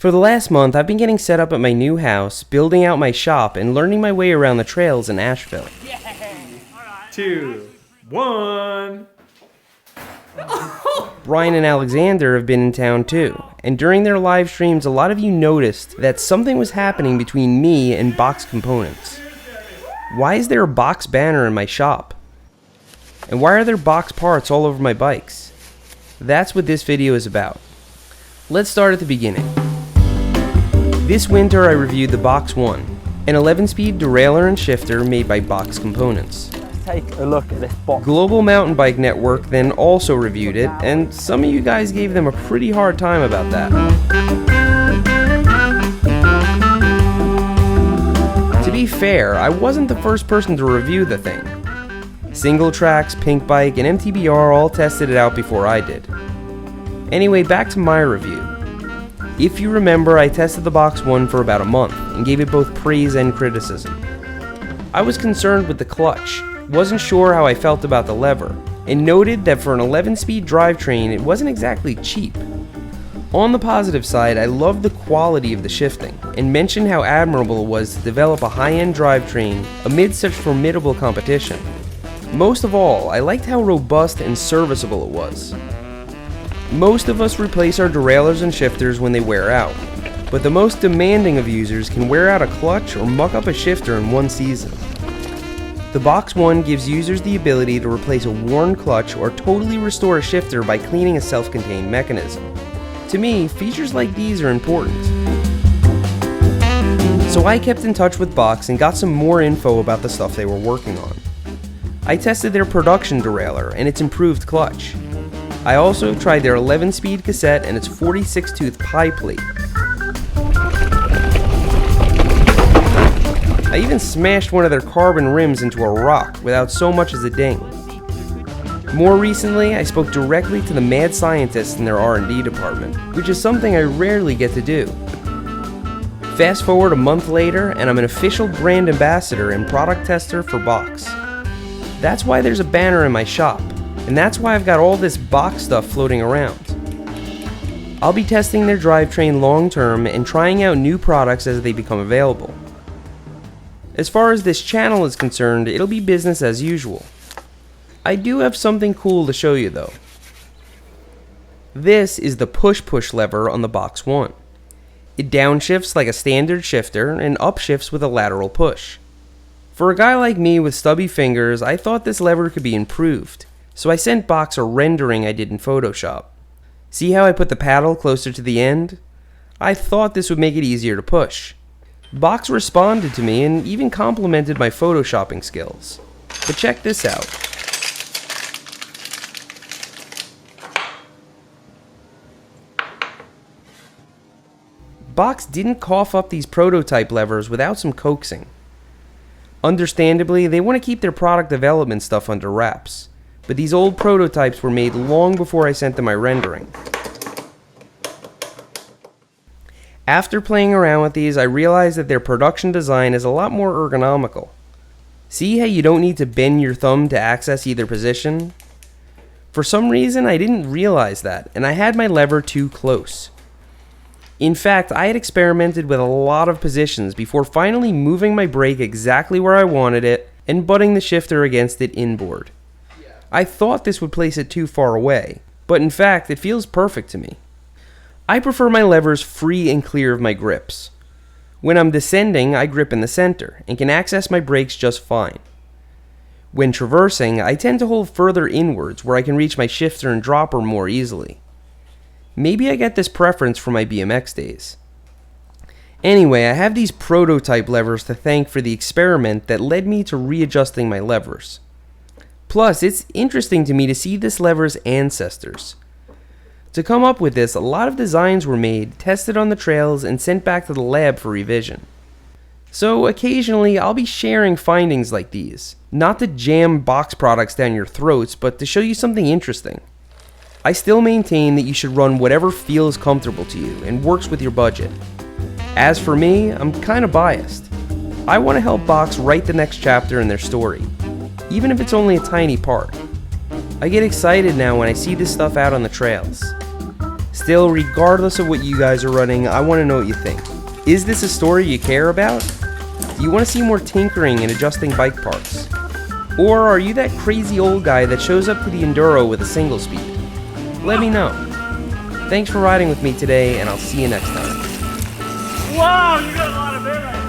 For the last month, I've been getting set up at my new house, building out my shop, and learning my way around the trails in Asheville. 2, 1. Brian and Alexander have been in town too, and during their live streams, a lot of you noticed that something was happening between me and Box Components. Why is there a Box banner in my shop? And why are there Box parts all over my bikes? That's what this video is about. Let's start at the beginning. This winter I reviewed the BoxOne, an 11-speed derailleur and shifter made by Box Components. Take a look at this box. Global Mountain Bike Network then also reviewed it, and some of you guys gave them a pretty hard time about that. To be fair, I wasn't the first person to review the thing. Singletracks, PinkBike, and MTBR all tested it out before I did. Anyway, back to my review. If you remember, I tested the BoxOne for about a month, and gave it both praise and criticism. I was concerned with the clutch, wasn't sure how I felt about the lever, and noted that for an 11-speed drivetrain, it wasn't exactly cheap. On the positive side, I loved the quality of the shifting, and mentioned how admirable it was to develop a high-end drivetrain amid such formidable competition. Most of all, I liked how robust and serviceable it was. Most of us replace our derailleurs and shifters when they wear out, but the most demanding of users can wear out a clutch or muck up a shifter in one season. The BoxOne gives users the ability to replace a worn clutch or totally restore a shifter by cleaning a self-contained mechanism. To me, features like these are important. So I kept in touch with Box and got some more info about the stuff they were working on. I tested their production derailleur and its improved clutch. I also tried their 11-speed cassette and its 46-tooth pie plate. I even smashed one of their carbon rims into a rock without so much as a ding. More recently, I spoke directly to the mad scientists in their R&D department, which is something I rarely get to do. Fast forward a month later, and I'm an official brand ambassador and product tester for Box. That's why there's a banner in my shop, and that's why I've got all this Box stuff floating around. I'll be testing their drivetrain long term and trying out new products as they become available. As far as this channel is concerned, it'll be business as usual. I do have something cool to show you though. This is the push-push lever on the BoxOne. It downshifts like a standard shifter and upshifts with a lateral push. For a guy like me with stubby fingers, I thought this lever could be improved, so I sent Box a rendering I did in Photoshop. See how I put the paddle closer to the end? I thought this would make it easier to push. Box responded to me and even complimented my photoshopping skills. But check this out. Box didn't cough up these prototype levers without some coaxing. Understandably, they want to keep their product development stuff under wraps, but these old prototypes were made long before I sent them my rendering. After playing around with these, I realized that their production design is a lot more ergonomical. See how you don't need to bend your thumb to access either position? For some reason, I didn't realize that, and I had my lever too close. In fact, I had experimented with a lot of positions before finally moving my brake exactly where I wanted it and butting the shifter against it inboard. I thought this would place it too far away, but in fact, it feels perfect to me. I prefer my levers free and clear of my grips. When I'm descending, I grip in the center and can access my brakes just fine. When traversing, I tend to hold further inwards where I can reach my shifter and dropper more easily. Maybe I get this preference from my BMX days. Anyway, I have these prototype levers to thank for the experiment that led me to readjusting my levers. Plus, it's interesting to me to see this lever's ancestors. To come up with this, a lot of designs were made, tested on the trails, and sent back to the lab for revision. So occasionally, I'll be sharing findings like these, not to jam Box products down your throats, but to show you something interesting. I still maintain that you should run whatever feels comfortable to you and works with your budget. As for me, I'm kinda biased. I want to help Box write the next chapter in their story, even if it's only a tiny part. I get excited now when I see this stuff out on the trails. Still, regardless of what you guys are running, I want to know what you think. Is this a story you care about? Do you want to see more tinkering and adjusting bike parts? Or are you that crazy old guy that shows up to the Enduro with a single speed? Let me know. Thanks for riding with me today, and I'll see you next time. Wow, you got a lot of air right